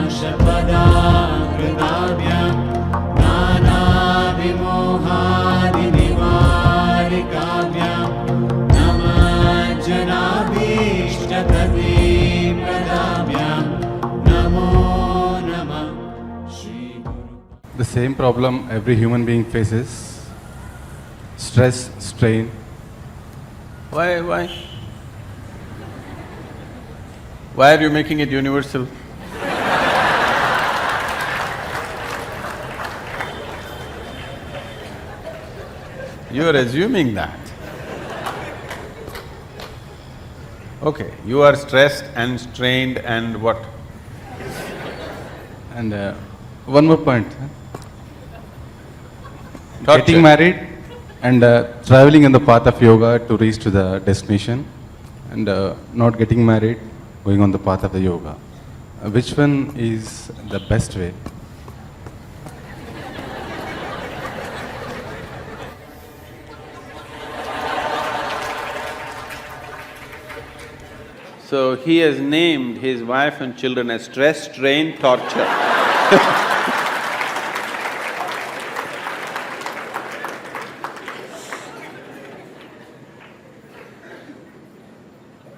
घोषपदाकृताभ्यां नानाविमोहादिनिवारिकाभ्यां नमः जनाभीष्टप्रदाभ्यां नमो नमः श्री गुरु। The same problem every human being faces: stress, strain. Why? Why are you making it universal? You are assuming that. Okay, you are stressed and strained and what? And one more point. Torture. Getting married and traveling in the path of yoga to reach to the destination, and not getting married, going on the path of the yoga. Which one is the best way? So he has named his wife and children as stress, strain, torture.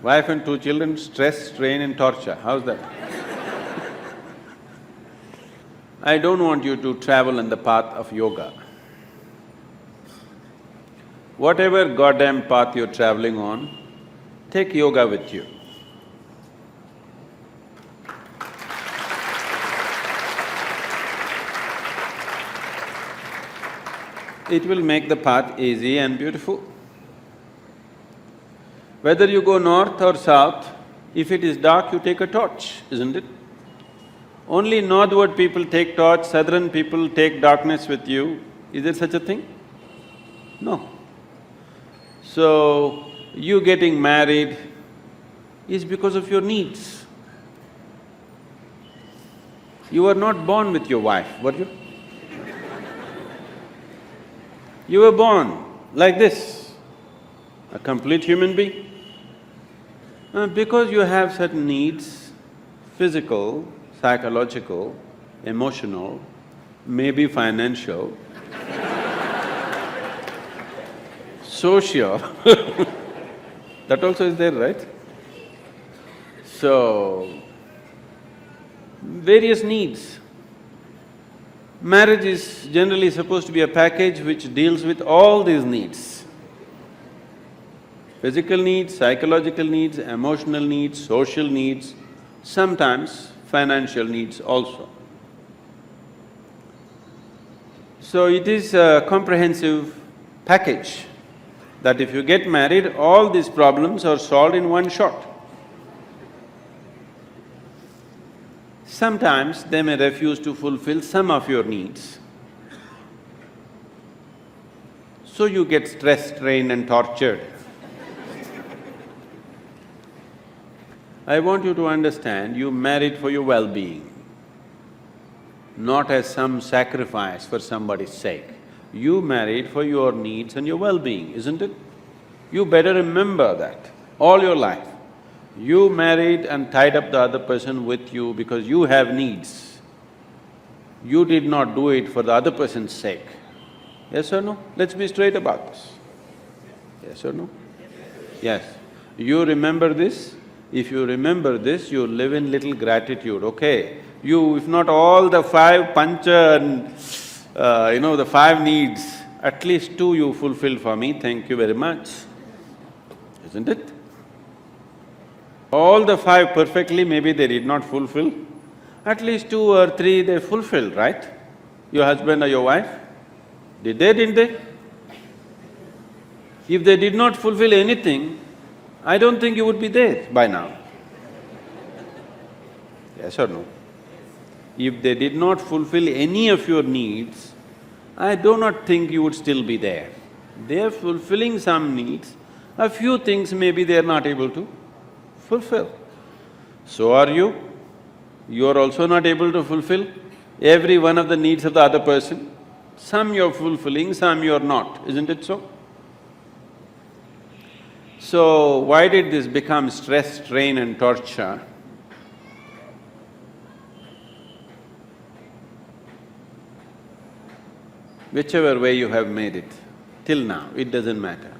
Wife and 2 children, stress, strain and torture. How's that? I don't want you to travel in the path of yoga. Whatever goddamn path you're traveling on, take yoga with you. It will make the path easy and beautiful. Whether you go north or south, if it is dark, you take a torch, isn't it? Only northward people take torch, southern people take darkness with you. Is there such a thing? No. So, you getting married is because of your needs. You were not born with your wife, were you? You were born like this, a complete human being. Because you have certain needs, physical, psychological, emotional, maybe financial, social, that also is there, right? So, various needs. Marriage is generally supposed to be a package which deals with all these needs. Physical needs, psychological needs, emotional needs, social needs, sometimes financial needs also. So it is a comprehensive package that if you get married, all these problems are solved in one shot. Sometimes they may refuse to fulfill some of your needs. So you get stressed, strained and tortured. I want you to understand, you married for your well-being, not as some sacrifice for somebody's sake. You married for your needs and your well-being, isn't it? You better remember that all your life. You married and tied up the other person with you because you have needs. You did not do it for the other person's sake. Yes or no? Let's be straight about this. Yes or no? Yes. You remember this? If you remember this, you live in little gratitude, okay? You… if not all the 5 pancha and the 5 needs, at least 2 you fulfilled for me, thank you very much, isn't it? All the 5 perfectly, maybe they did not fulfill, at least 2 or 3 they fulfilled, right? Your husband or your wife? Did they, didn't they? If they did not fulfill anything, I don't think you would be there by now. Yes or no? If they did not fulfill any of your needs, I do not think you would still be there. They are fulfilling some needs, a few things maybe they are not able to fulfill. So are you. You are also not able to fulfill every one of the needs of the other person. Some you're fulfilling, some you're not, isn't it so? So, why did this become stress, strain and torture? whichever way you have made it, till now, it doesn't matter.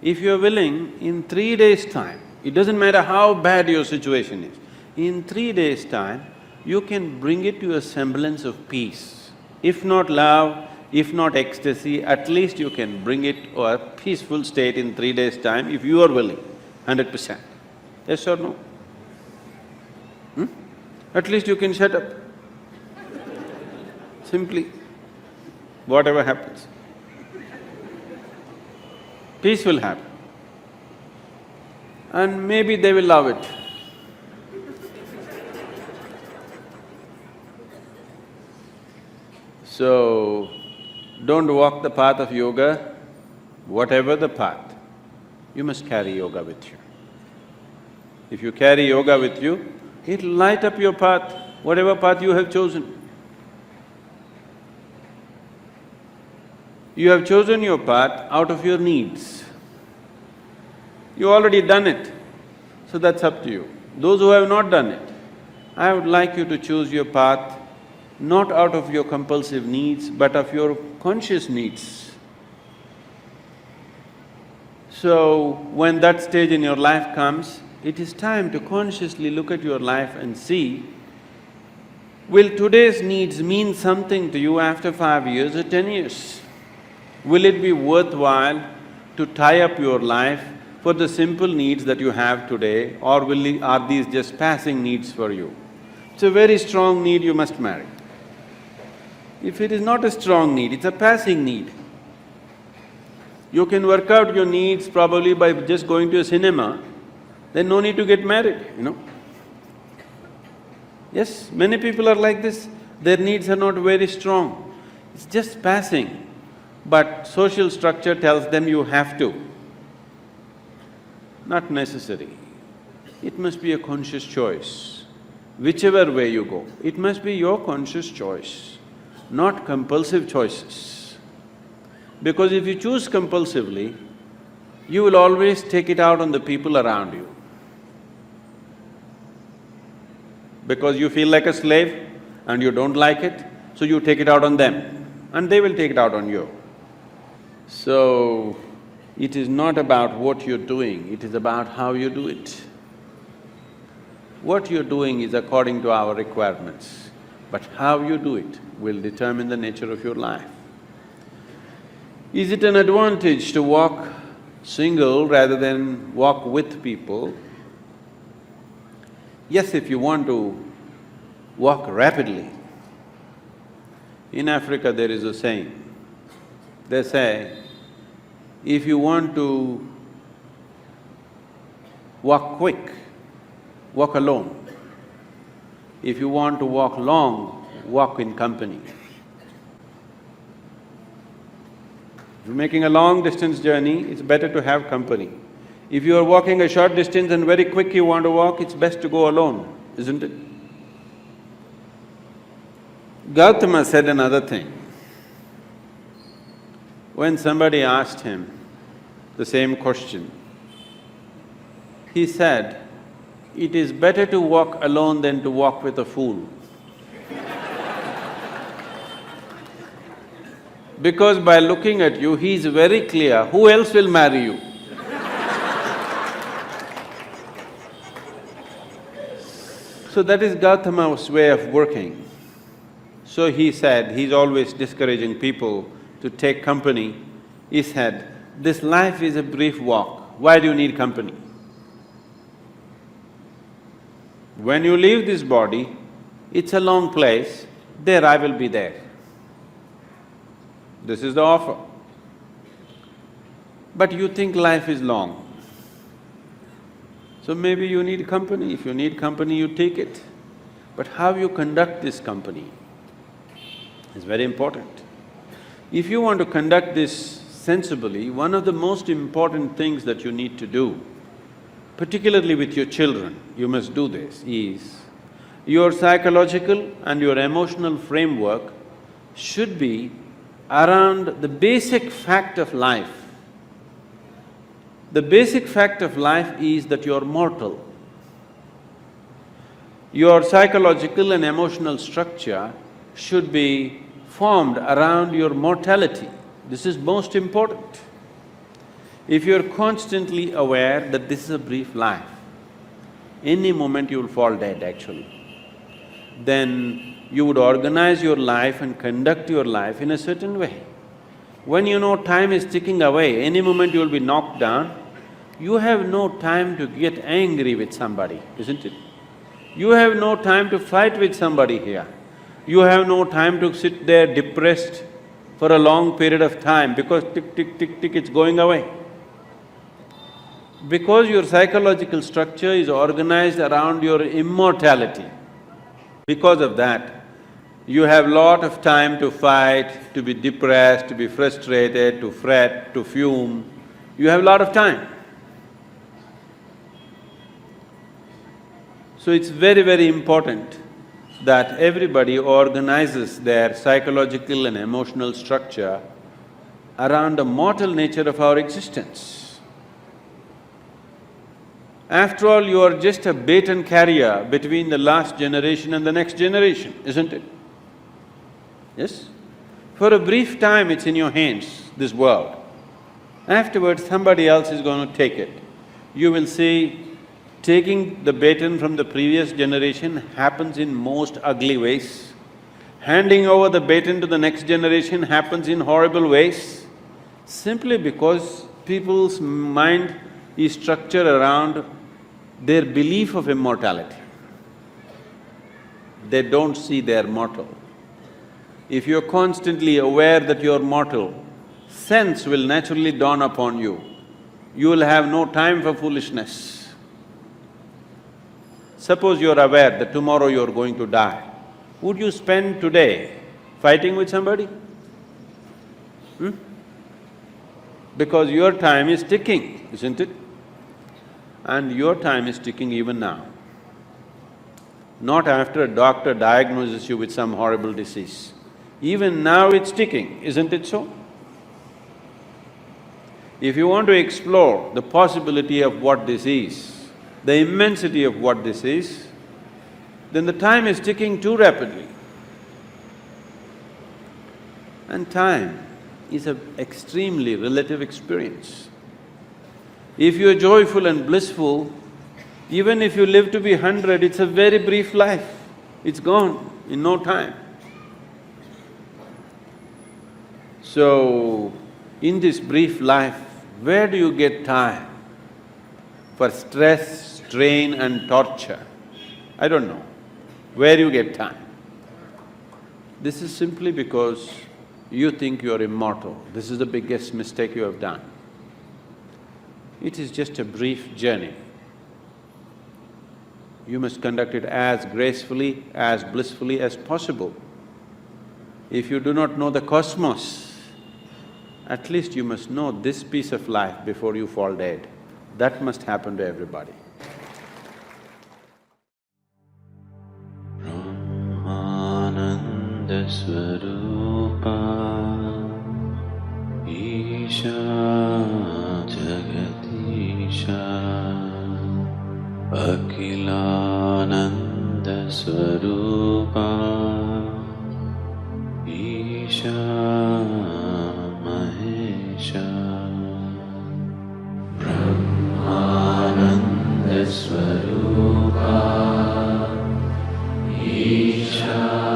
If you're willing, in 3 days' time, it doesn't matter how bad your situation is, in 3 days' time, you can bring it to a semblance of peace. If not love, if not ecstasy, at least you can bring it to a peaceful state in 3 days' time if you are willing, 100%. Yes or no? At least you can shut up. Simply, whatever happens. Peace will happen. And maybe they will love it. So, don't walk the path of yoga, whatever the path, you must carry yoga with you. If you carry yoga with you, it'll light up your path, whatever path you have chosen. You have chosen your path out of your needs. You already done it, so that's up to you. Those who have not done it, I would like you to choose your path not out of your compulsive needs, but of your conscious needs. So, when that stage in your life comes, it is time to consciously look at your life and see, will today's needs mean something to you after 5 years or 10 years? Will it be worthwhile to tie up your life for the simple needs that you have today, or are these just passing needs for you? It's a very strong need, you must marry. If it is not a strong need, it's a passing need. You can work out your needs probably by just going to a cinema, then no need to get married, you know. Yes, many people are like this, their needs are not very strong, it's just passing. But social structure tells them you have to. Not necessary. It must be a conscious choice. Whichever way you go, it must be your conscious choice, not compulsive choices. Because if you choose compulsively, you will always take it out on the people around you. Because you feel like a slave and you don't like it, so you take it out on them and they will take it out on you. So, it is not about what you're doing, it is about how you do it. What you're doing is according to our requirements, but how you do it will determine the nature of your life. Is it an advantage to walk single rather than walk with people? Yes, if you want to walk rapidly. In Africa there is a saying, they say, if you want to walk quick, walk alone. If you want to walk long, walk in company. If you're making a long distance journey, it's better to have company. If you are walking a short distance and very quick you want to walk, it's best to go alone, isn't it? Gautama said another thing. When somebody asked him the same question, he said, "It is better to walk alone than to walk with a fool." Because by looking at you, he is very clear, who else will marry you? So that is Gautama's way of working. So he said, he's always discouraging people to take company. He said, this life is a brief walk, why do you need company? When you leave this body, it's a long place, there I will be there. This is the offer. But you think life is long. So maybe you need company. If you need company, you take it. But how you conduct this company is very important. If you want to conduct this sensibly, one of the most important things that you need to do, particularly with your children, you must do this, is your psychological and your emotional framework should be around the basic fact of life. The basic fact of life is that you're mortal. Your psychological and emotional structure should be formed around your mortality. This is most important. If you're constantly aware that this is a brief life, any moment you will fall dead actually, then you would organize your life and conduct your life in a certain way. When you know time is ticking away, any moment you will be knocked down, you have no time to get angry with somebody, isn't it? You have no time to fight with somebody here. You have no time to sit there depressed for a long period of time because tick, tick, tick, tick, it's going away. Because your psychological structure is organized around your immortality, because of that, you have lot of time to fight, to be depressed, to be frustrated, to fret, to fume. You have lot of time. So it's very, very important that everybody organizes their psychological and emotional structure around the mortal nature of our existence. After all, you are just a baton carrier between the last generation and the next generation, isn't it? Yes? For a brief time it's in your hands, this world. Afterwards, somebody else is going to take it. You will see, taking the baton from the previous generation happens in most ugly ways. Handing over the baton to the next generation happens in horrible ways, simply because people's mind is structured around their belief of immortality. They don't see they're mortal. If you're constantly aware that you're mortal, sense will naturally dawn upon you. You will have no time for foolishness. Suppose you're aware that tomorrow you're going to die, would you spend today fighting with somebody? Because your time is ticking, isn't it? And your time is ticking even now. Not after a doctor diagnoses you with some horrible disease. Even now it's ticking, isn't it so? If you want to explore the possibility of what this is, the immensity of what this is, then the time is ticking too rapidly. And time is an extremely relative experience. If you're joyful and blissful, even if you live to be 100, it's a very brief life. It's gone in no time. So, in this brief life, where do you get time for stress, strain and torture? I don't know. Where you get time? This is simply because you think you're immortal. This is the biggest mistake you have done. It is just a brief journey. You must conduct it as gracefully, as blissfully as possible. If you do not know the cosmos, at least you must know this piece of life before you fall dead. That must happen to everybody. Brahmananda Swarupa Isha Jagatisha Akhilananda Swarupa Isha Brahmananda Swarupa Isha